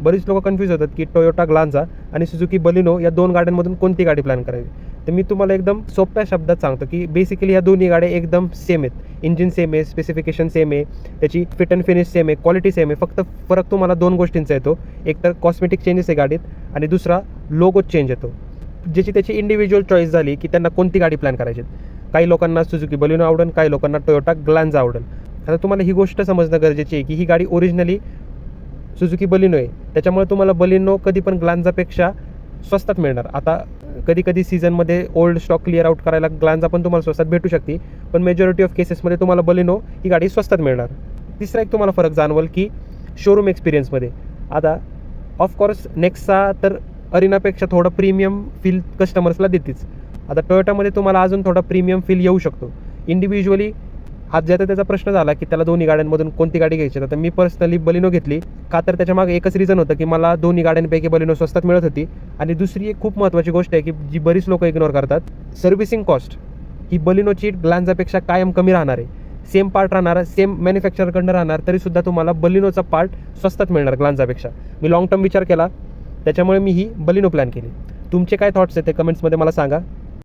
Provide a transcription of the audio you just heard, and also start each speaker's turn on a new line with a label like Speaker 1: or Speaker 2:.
Speaker 1: बरीच लोकं कन्फ्यूज होतात की टोयोटा ग्लांझा आणि सुझुकी बलिनो या 2 गाड्यांमधून कोणती गाडी प्लॅन करावी. तर मी तुम्हाला एकदम सोप्या शब्दात सांगतो की बेसिकली ह्या दोन्ही गाड्या एकदम सेम आहेत. इंजिन सेम आहे, स्पेसिफिकेशन सेम आहे, त्याची फिट अँड फिनिश सेम आहे, क्वालिटी सेम आहे. फक्त फरक तुम्हाला 2 गोष्टींचा येतो. एक तर कॉस्मेटिक चेंजेस आहे गाडीत आणि दुसरा लोगो चेंज येतो. ज्याची त्याची इंडिव्हिज्युअल चॉईस झाली की त्यांना कोणती गाडी प्लॅन करायची. काही लोकांना सुझुकी बलिनो आवडेल, काही लोकांना टोयोटा ग्लांझा आवडेल. आता तुम्हाला ही गोष्ट समजणं गरजेची आहे की ही गाडी ओरिजिनली सुझुकी बलिनो आहे. त्याच्यामुळे तुम्हाला बलिनो कधी पण ग्लांझापेक्षा स्वस्तात मिळणार. आता कधी सीझनमध्ये ओल्ड स्टॉक क्लिअर आउट करायला ग्लांझा पण तुम्हाला स्वस्तात भेटू शकते, पण मेजॉरिटी ऑफ केसेसमध्ये तुम्हाला बलिनो ही गाडी स्वस्तात मिळणार. तिसरा एक तुम्हाला फरक जाणवल की शोरूम एक्सपिरियन्समध्ये. आता ऑफकोर्स नेक्सा तर अरिनापेक्षा थोडं प्रीमियम फील कस्टमर्सला देतेच. आता टोयोटामध्ये तुम्हाला अजून थोडा प्रीमियम फील येऊ शकतो. इंडिव्हिज्युअली आज ज्याचा त्याचा प्रश्न झाला की त्याला दोन्ही गाड्यांमधून कोणती गाडी घ्यायची. तर मी पर्सनली बलिनो घेतली का तर त्याच्यामागे एकच रिझन होतं की मला दोन्ही गाड्यांपैकी बलिनो स्वस्तात मिळत होती. आणि दुसरी एक खूप महत्त्वाची गोष्ट आहे की जी बरीच लोकं इग्नोर करतात, सर्व्हिसिंग कॉस्ट ही बलिनोची ग्लांझापेक्षा कायम कमी राहणार आहे. सेम पार्ट राहणार, सेम मॅन्युफॅक्चरकडनं राहणार, तरीसुद्धा तुम्हाला बलिनोचा पार्ट स्वस्तात मिळणार ग्लांझापेक्षा. मी लॉंग टर्म विचार केला, त्याच्यामुळे मी ही बलिनो प्लॅन केली. तुमचे काय थॉट्स आहेत ते कमेंट्समध्ये मला सांगा.